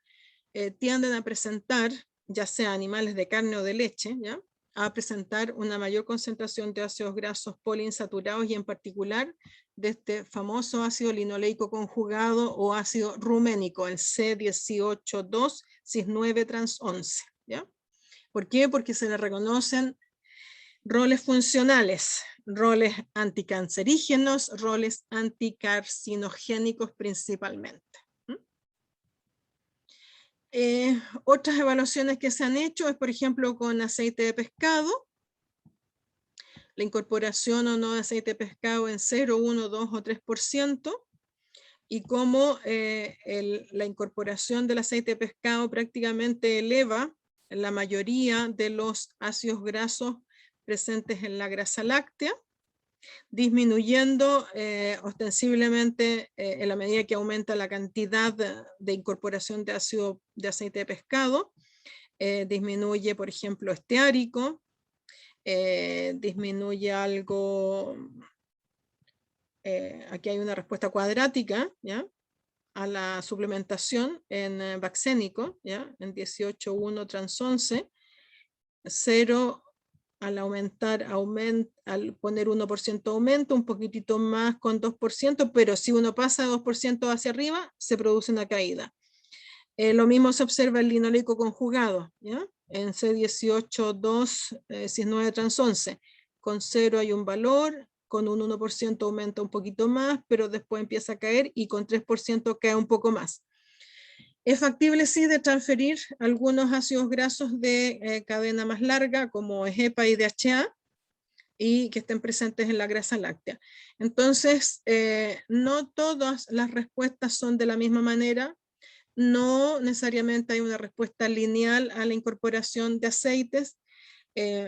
Speaker 1: tienden a presentar, ya sea animales de carne o de leche, ¿ya?, a presentar una mayor concentración de ácidos grasos poliinsaturados y en particular de este famoso ácido linoleico conjugado o ácido ruménico, el C18,2 cis9 trans 11, ¿ya? ¿Por qué? Porque se le reconocen roles funcionales, roles anticancerígenos, roles anticarcinogénicos principalmente. Otras evaluaciones que se han hecho es, por ejemplo, con aceite de pescado, la incorporación o no de aceite de pescado en 0, 1, 2 o 3%, y cómo la incorporación del aceite de pescado prácticamente eleva la mayoría de los ácidos grasos presentes en la grasa láctea, disminuyendo ostensiblemente en la medida que aumenta la cantidad de incorporación de aceite de pescado, disminuye, por ejemplo, esteárico, disminuye algo, aquí hay una respuesta cuadrática, ¿ya?, a la suplementación en vaccénico, ¿ya?, en 18,1 trans 11, 0 al aumentar, al poner 1% aumento, un poquitito más con 2%, pero si uno pasa 2% hacia arriba, se produce una caída. Lo mismo se observa en linoleico conjugado, ¿ya?, en C18,2 cis9 trans 11, con 0 hay un valor, con un 1% aumenta un poquito más, pero después empieza a caer y con 3% cae un poco más. Es factible, sí, de transferir algunos ácidos grasos de cadena más larga, como EPA y DHA, y que estén presentes en la grasa láctea. Entonces, no todas las respuestas son de la misma manera, no necesariamente hay una respuesta lineal a la incorporación de aceites.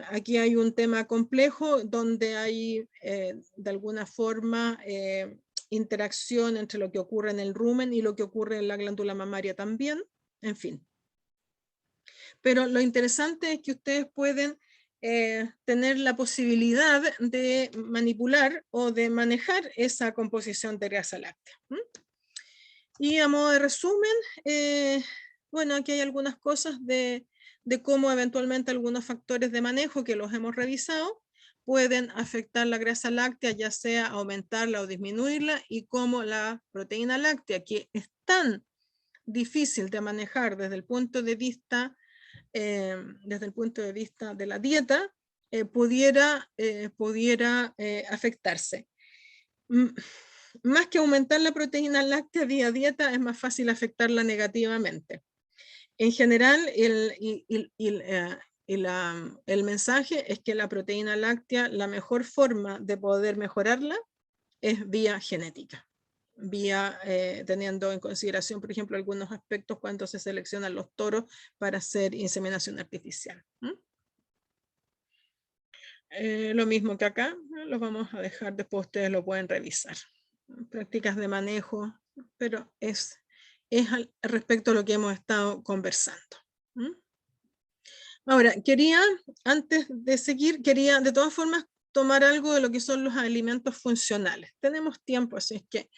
Speaker 1: Aquí hay un tema complejo donde hay de alguna forma interacción entre lo que ocurre en el rumen y lo que ocurre en la glándula mamaria también, en fin. Pero lo interesante es que ustedes pueden tener la posibilidad de manipular o de manejar esa composición de grasa láctea. Y a modo de resumen, bueno, aquí hay algunas cosas de cómo eventualmente algunos factores de manejo que los hemos revisado pueden afectar la grasa láctea, ya sea aumentarla o disminuirla, y cómo la proteína láctea, que es tan difícil de manejar desde el punto de vista de la dieta, pudiera afectarse. Más que aumentar la proteína láctea vía dieta, es más fácil afectarla negativamente. En general, el mensaje es que la proteína láctea, la mejor forma de poder mejorarla es vía genética, vía teniendo en consideración, por ejemplo, algunos aspectos cuando se seleccionan los toros para hacer inseminación artificial. Lo mismo que acá, lo vamos a dejar, después ustedes lo pueden revisar. Prácticas de manejo, pero es respecto a lo que hemos estado conversando. Ahora, antes de seguir, quería de todas formas tomar algo de lo que son los alimentos funcionales. Tenemos tiempo, así es que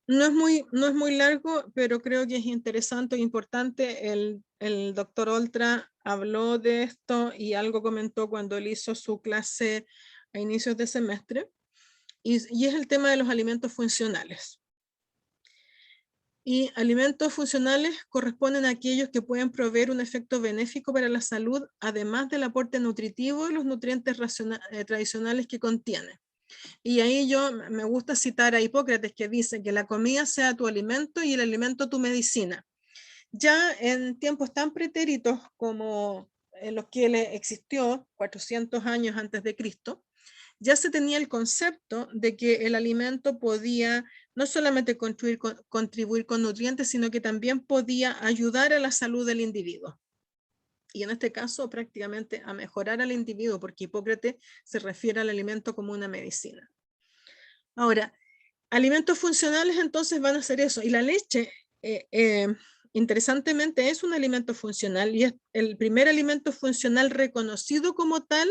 Speaker 1: no es muy largo, pero creo que es interesante e importante. El doctor Oltra habló de esto y algo comentó cuando él hizo su clase a inicios de semestre, y es el tema de los alimentos funcionales. Y alimentos funcionales corresponden a aquellos que pueden proveer un efecto benéfico para la salud, además del aporte nutritivo y los nutrientes tradicionales que contiene. Y ahí me gusta citar a Hipócrates, que dice que la comida sea tu alimento y el alimento tu medicina. Ya en tiempos tan pretéritos como en los que existió 400 años antes de Cristo, ya se tenía el concepto de que el alimento podía no solamente contribuir con nutrientes, sino que también podía ayudar a la salud del individuo. Y en este caso prácticamente a mejorar al individuo, porque Hipócrates se refiere al alimento como una medicina. Ahora, alimentos funcionales entonces van a ser eso, y la leche, interesantemente, es un alimento funcional, y es el primer alimento funcional reconocido como tal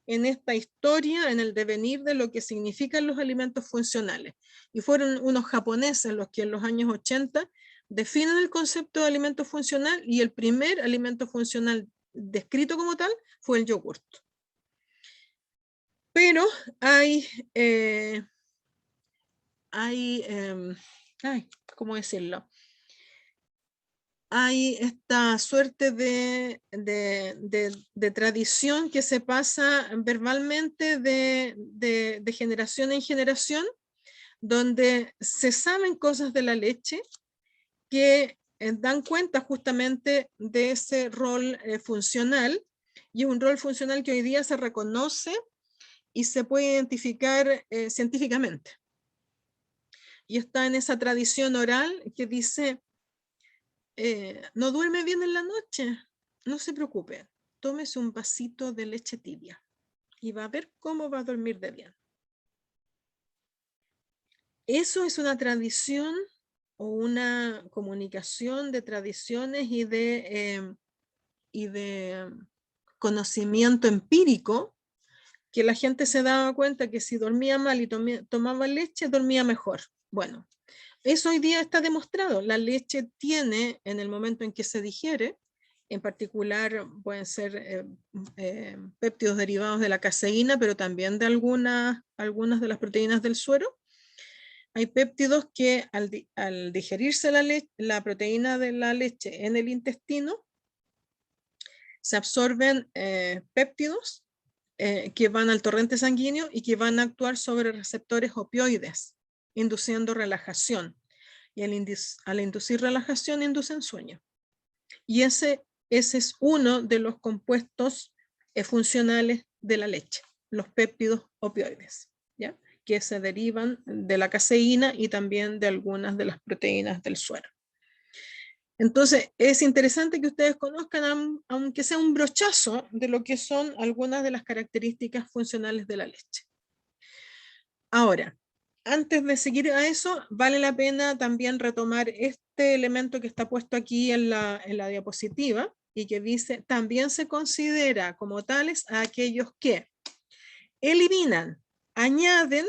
Speaker 1: en esta historia, en el devenir de lo que significan los alimentos funcionales. Y fueron unos japoneses los que en los años 80 definen el concepto de alimento funcional, y el primer alimento funcional descrito como tal fue el yogur. Pero hay ¿cómo decirlo? Hay esta suerte de tradición que se pasa verbalmente de generación en generación, donde se saben cosas de la leche que dan cuenta justamente de ese rol funcional, y un rol funcional que hoy día se reconoce y se puede identificar científicamente. Y está en esa tradición oral que dice, no duerme bien en la noche, no se preocupe, tómese un vasito de leche tibia y va a ver cómo va a dormir de bien. Eso es una tradición o una comunicación de tradiciones y de conocimiento empírico, que la gente se daba cuenta que si dormía mal y tomaba leche, dormía mejor. Bueno, eso hoy día está demostrado. La leche tiene, en el momento en que se digiere, en particular pueden ser péptidos derivados de la caseína, pero también de algunas de las proteínas del suero. Hay péptidos que al digerirse la proteína de la leche en el intestino, se absorben péptidos que van al torrente sanguíneo y que van a actuar sobre receptores opioides, induciendo relajación. Y al inducir relajación, inducen sueño. Y ese es uno de los compuestos funcionales de la leche, los péptidos opioides, ¿ya? Que se derivan de la caseína y también de algunas de las proteínas del suero. Entonces, es interesante que ustedes conozcan, aunque sea un brochazo, de lo que son algunas de las características funcionales de la leche. Ahora, antes de seguir a eso, vale la pena también retomar este elemento que está puesto aquí en la diapositiva, y que dice, también se considera como tales a aquellos que eliminan, añaden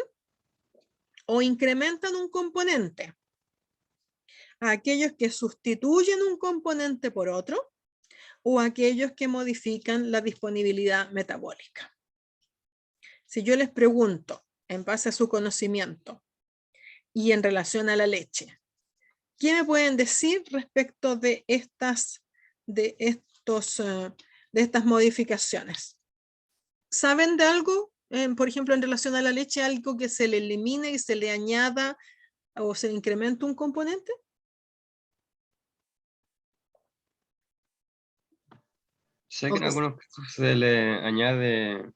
Speaker 1: o incrementan un componente, a aquellos que sustituyen un componente por otro, o aquellos que modifican la disponibilidad metabólica. Si yo les pregunto, en base a su conocimiento y en relación a la leche, ¿qué me pueden decir respecto de estas modificaciones? ¿Saben de algo? Por ejemplo, en relación a la leche, algo que se le elimine y se le añada o se le incremente un componente.
Speaker 2: Sé que en algunos casos se le añade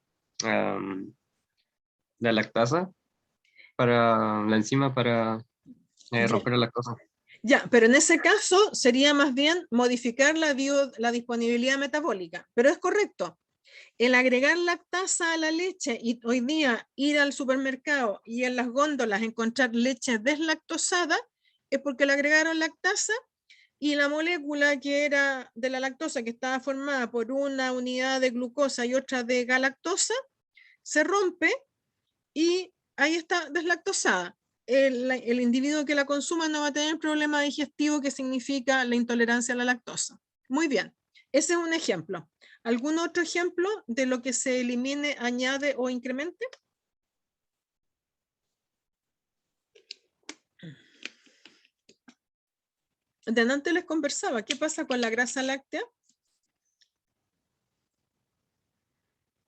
Speaker 2: la lactasa para la enzima para romper la lactosa.
Speaker 1: Ya, pero en ese caso sería más bien modificar la disponibilidad metabólica, pero es correcto. El agregar lactasa a la leche y hoy día ir al supermercado y en las góndolas encontrar leche deslactosada es porque le agregaron lactasa, y la molécula que era de la lactosa, que estaba formada por una unidad de glucosa y otra de galactosa, se rompe y ahí está deslactosada. El individuo que la consuma no va a tener problema digestivo, que significa la intolerancia a la lactosa. Muy bien, ese es un ejemplo. ¿Algún otro ejemplo de lo que se elimine, añade o incremente? De antes les conversaba, ¿qué pasa con la grasa láctea?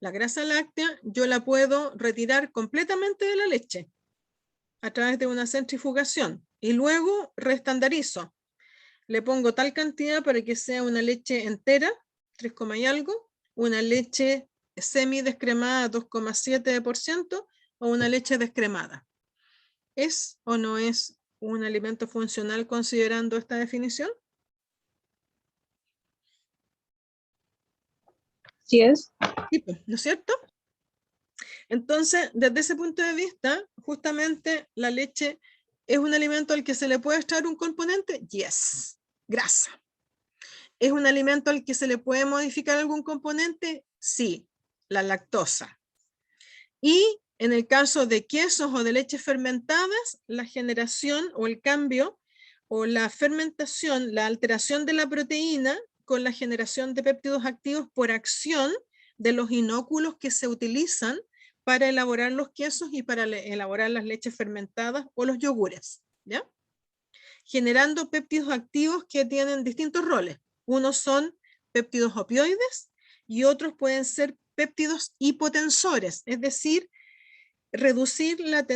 Speaker 1: La grasa láctea yo la puedo retirar completamente de la leche a través de una centrifugación y luego reestandarizo. Le pongo tal cantidad para que sea una leche entera, 3, y algo, una leche semidescremada 2,7% o una leche descremada. ¿Es o no es un alimento funcional considerando esta definición?
Speaker 3: Sí es.
Speaker 1: Sí, ¿no es cierto? Entonces, desde ese punto de vista, justamente la leche es un alimento al que se le puede extraer un componente, yes, grasa. ¿Es un alimento al que se le puede modificar algún componente? Sí, la lactosa. Y en el caso de quesos o de leches fermentadas, la generación o el cambio o la fermentación, la alteración de la proteína con la generación de péptidos activos por acción de los inóculos que se utilizan para elaborar los quesos y para elaborar las leches fermentadas o los yogures, ¿ya? Generando péptidos activos que tienen distintos roles. Unos son péptidos opioides y otros pueden ser péptidos hipotensores, es decir, reducir la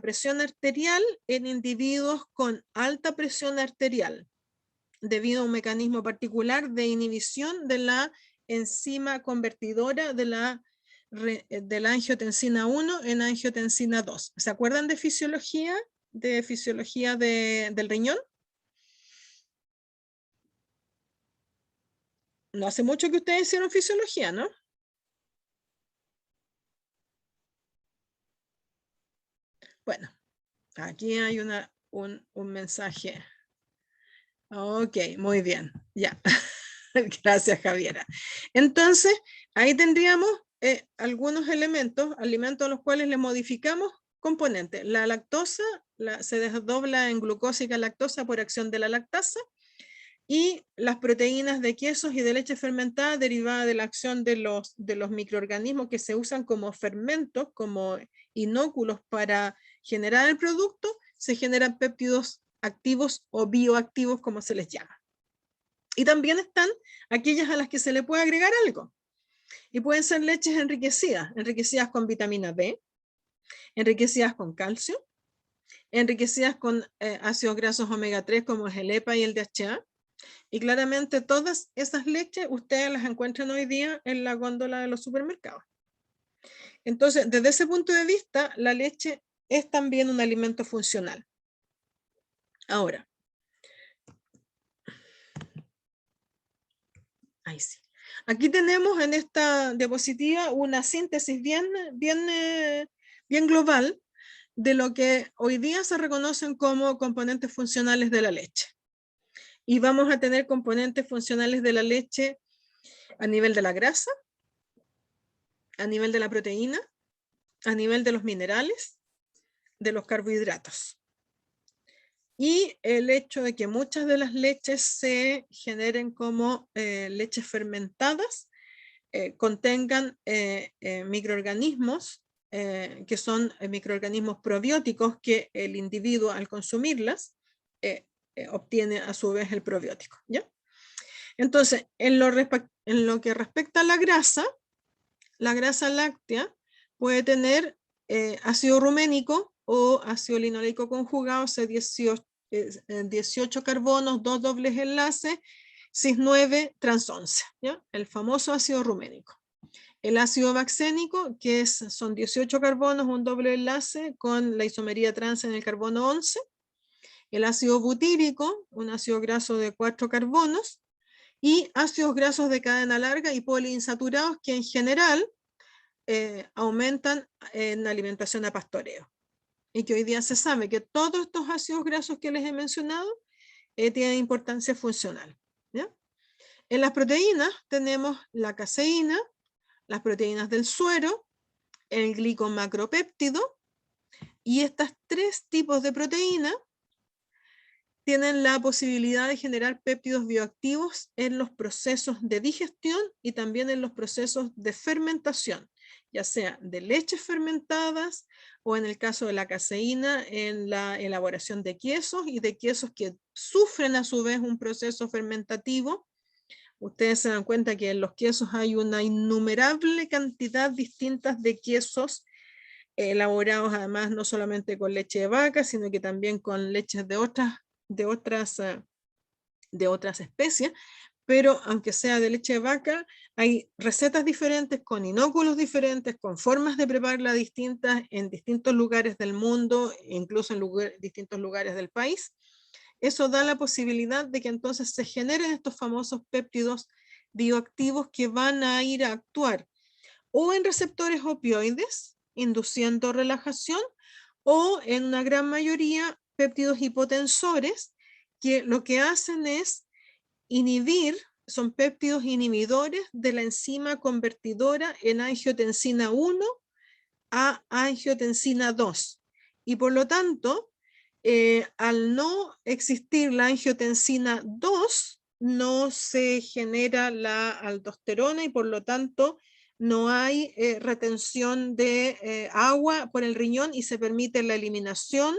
Speaker 1: presión arterial en individuos con alta presión arterial, debido a un mecanismo particular de inhibición de la enzima convertidora de la angiotensina 1 en angiotensina 2. ¿Se acuerdan de fisiología? Del riñón. No hace mucho que ustedes hicieron fisiología, ¿no? Bueno, aquí hay un mensaje. Ok, muy bien, ya. Gracias, Javiera. Entonces, ahí tendríamos algunos alimentos a los cuales le modificamos componentes. La lactosa se desdobla en glucósica lactosa por acción de la lactasa, y las proteínas de quesos y de leche fermentada derivada de la acción de los microorganismos que se usan como fermentos, como inóculos para generar el producto, se generan péptidos activos o bioactivos, como se les llama. Y también están aquellas a las que se le puede agregar algo. Y pueden ser leches enriquecidas con vitamina B, enriquecidas con calcio, enriquecidas con ácidos grasos omega 3 como el EPA y el DHA. Y claramente todas esas leches ustedes las encuentran hoy día en la góndola de los supermercados. Entonces, desde ese punto de vista, la leche es también un alimento funcional. Ahora, ahí sí. Aquí tenemos en esta diapositiva una síntesis bien global de lo que hoy día se reconocen como componentes funcionales de la leche. Y vamos a tener componentes funcionales de la leche a nivel de la grasa, a nivel de la proteína, a nivel de los minerales, de los carbohidratos. Y el hecho de que muchas de las leches se generen como leches fermentadas, contengan microorganismos que son microorganismos probióticos que el individuo al consumirlas obtiene a su vez el probiótico, ¿ya? Entonces, en lo que respecta a la grasa láctea puede tener ácido ruménico o ácido linoleico conjugado, C18, 18 carbonos, 2 dobles enlaces, cis9 trans 11, ¿ya? El famoso ácido ruménico. El ácido baxénico, que son 18 carbonos, un doble enlace con la isomería trans en el carbono 11. El ácido butírico, un ácido graso de 4 carbonos. Y ácidos grasos de cadena larga y poliinsaturados que en general aumentan en alimentación a pastoreo. Y que hoy día se sabe que todos estos ácidos grasos que les he mencionado tienen importancia funcional, ¿ya? En las proteínas tenemos la caseína, las proteínas del suero, el glicomacropéptido, y estas tres tipos de proteína tienen la posibilidad de generar péptidos bioactivos en los procesos de digestión y también en los procesos de fermentación, ya sea de leches fermentadas o en el caso de la caseína en la elaboración de quesos y de quesos que sufren a su vez un proceso fermentativo. Ustedes se dan cuenta que en los quesos hay una innumerable cantidad distinta de quesos elaborados además no solamente con leche de vaca, sino que también con leches de otras especies, pero aunque sea de leche de vaca, hay recetas diferentes, con inóculos diferentes, con formas de prepararla distintas en distintos lugares del mundo, incluso en distintos lugares del país. Eso da la posibilidad de que entonces se generen estos famosos péptidos bioactivos que van a ir a actuar o en receptores opioides, induciendo relajación, o en una gran mayoría péptidos hipotensores, que lo que hacen es inhibir, son péptidos inhibidores de la enzima convertidora en angiotensina 1 a angiotensina 2. Y por lo tanto, al no existir la angiotensina 2, no se genera la aldosterona y por lo tanto no hay retención de agua por el riñón y se permite la eliminación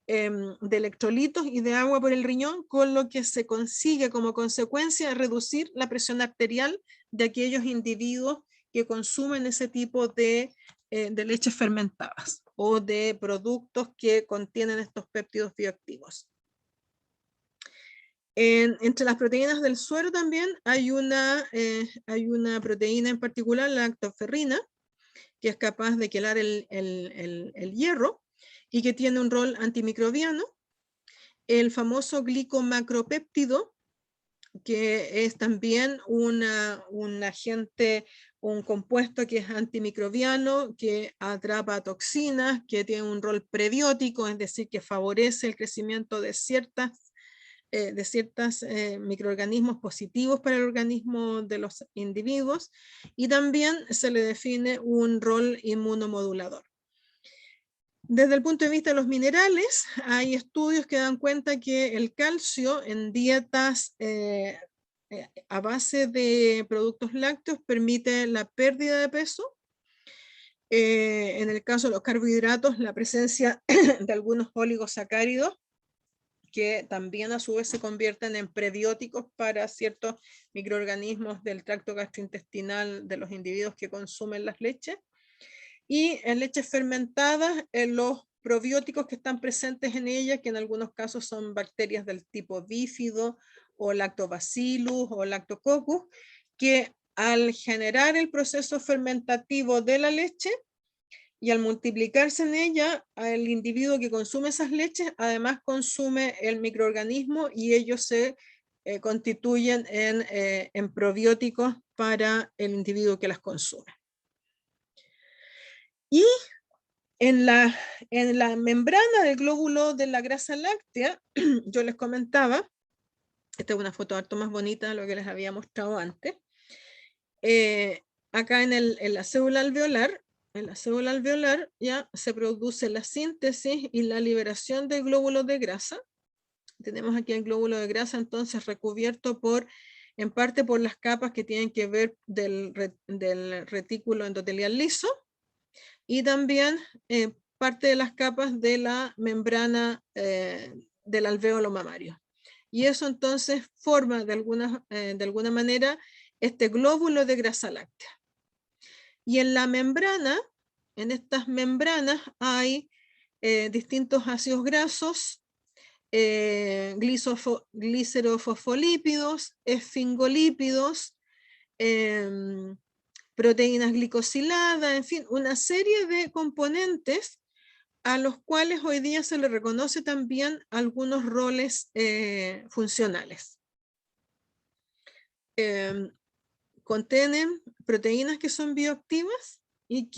Speaker 1: de electrolitos y de agua por el riñón, con lo que se consigue como consecuencia reducir la presión arterial de aquellos individuos que consumen ese tipo de leches fermentadas o de productos que contienen estos péptidos bioactivos. Entre las proteínas del suero también hay una proteína en particular, la lactoferrina, que es capaz de quelar el hierro y que tiene un rol antimicrobiano. El famoso glicomacropéptido, que es también un agente, un compuesto que es antimicrobiano, que atrapa toxinas, que tiene un rol prebiótico, es decir, que favorece el crecimiento de ciertos microorganismos positivos para el organismo de los individuos, y también se le define un rol inmunomodulador. Desde el punto de vista de los minerales, hay estudios que dan cuenta que el calcio en dietas a base de productos lácteos permite la pérdida de peso. En el caso de los carbohidratos, la presencia de algunos oligosacáridos, que también a su vez se convierten en prebióticos para ciertos microorganismos del tracto gastrointestinal de los individuos que consumen las leches. Y en leches fermentadas, en los probióticos que están presentes en ellas, que en algunos casos son bacterias del tipo bífido o lactobacillus o lactococcus, que al generar el proceso fermentativo de la leche y al multiplicarse en ella, el individuo que consume esas leches además consume el microorganismo y ellos se constituyen en probióticos para el individuo que las consume. Y en la membrana del glóbulo de la grasa láctea, yo les comentaba, esta es una foto harto más bonita de lo que les había mostrado antes, acá en la célula alveolar, ya se produce la síntesis y la liberación de glóbulos de grasa. Tenemos aquí el glóbulo de grasa entonces recubierto en parte por las capas que tienen que ver del retículo endotelial liso, y también parte de las capas de la membrana del alvéolo mamario. Y eso entonces forma de alguna manera este glóbulo de grasa láctea. Y en la membrana, en estas membranas hay distintos ácidos grasos, glicerofosfolípidos, esfingolípidos, proteínas glicosiladas, en fin, una serie de componentes a los cuales hoy día se le reconoce también algunos roles funcionales. Contienen proteínas que son bioactivas y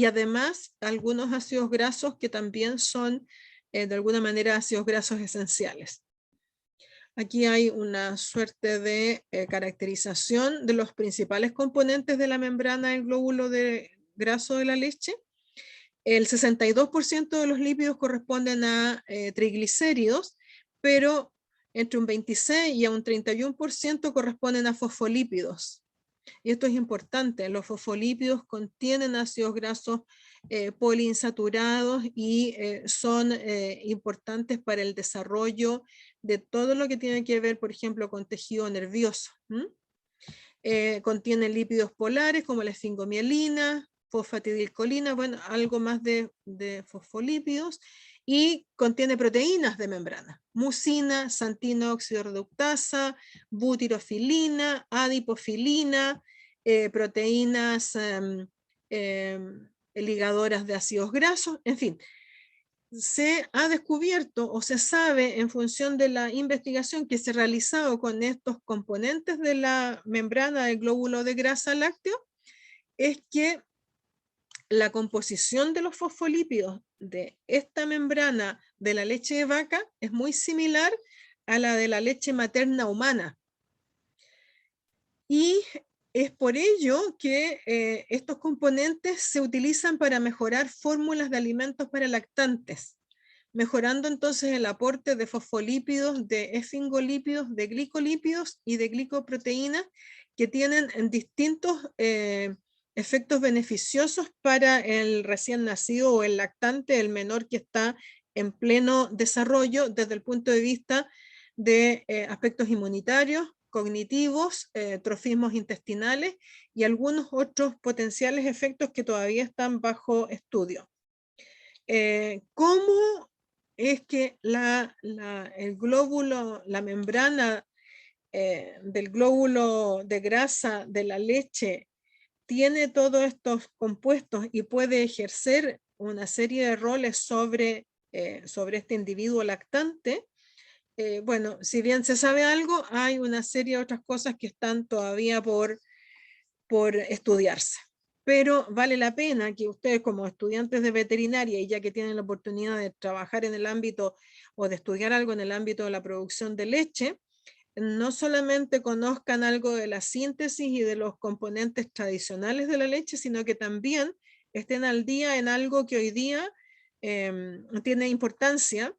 Speaker 1: además algunos ácidos grasos que también son de alguna manera ácidos grasos esenciales. Aquí hay una suerte de caracterización de los principales componentes de la membrana del glóbulo de graso de la leche. El 62% de los lípidos corresponden a triglicéridos, pero entre un 26 y a un 31% corresponden a fosfolípidos. Y esto es importante, los fosfolípidos contienen ácidos grasos poliinsaturados y son importantes para el desarrollo de todo lo que tiene que ver, por ejemplo, con tejido nervioso. Contienen lípidos polares como la esfingomielina, fosfatidilcolina, bueno, algo más de fosfolípidos, y contiene proteínas de membrana: mucina, santina, óxido reductasa, butirofilina, adipofilina, proteínas ligadoras de ácidos grasos, en fin. Se ha descubierto o se sabe en función de la investigación que se ha realizado con estos componentes de la membrana del glóbulo de grasa lácteo, es que la composición de los fosfolípidos de esta membrana de la leche de vaca es muy similar a la de la leche materna humana. Y es por ello que estos componentes se utilizan para mejorar fórmulas de alimentos para lactantes, mejorando entonces el aporte de fosfolípidos, de esfingolípidos, de glicolípidos y de glicoproteínas, que tienen distintos efectos beneficiosos para el recién nacido o el lactante, el menor que está en pleno desarrollo desde el punto de vista de aspectos inmunitarios, cognitivos, trofismos intestinales y algunos otros potenciales efectos que todavía están bajo estudio. ¿Cómo es que el glóbulo, la membrana del glóbulo de grasa de la leche tiene todos estos compuestos y puede ejercer una serie de roles sobre este individuo lactante? Bueno, si bien se sabe algo, hay una serie de otras cosas que están todavía por estudiarse. Pero vale la pena que ustedes, como estudiantes de veterinaria, y ya que tienen la oportunidad de trabajar en el ámbito o de estudiar algo en el ámbito de la producción de leche, no solamente conozcan algo de la síntesis y de los componentes tradicionales de la leche, sino que también estén al día en algo que hoy día tiene importancia,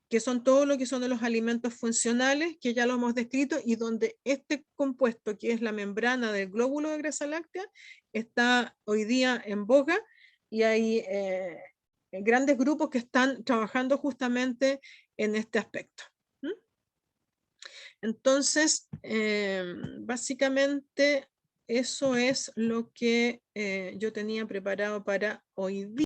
Speaker 1: que son todo lo que son de los alimentos funcionales, que ya lo hemos descrito, y donde este compuesto, que es la membrana del glóbulo de grasa láctea, está hoy día en boga, y hay grandes grupos que están trabajando justamente en este aspecto. Entonces, básicamente eso es lo que yo tenía preparado para hoy día.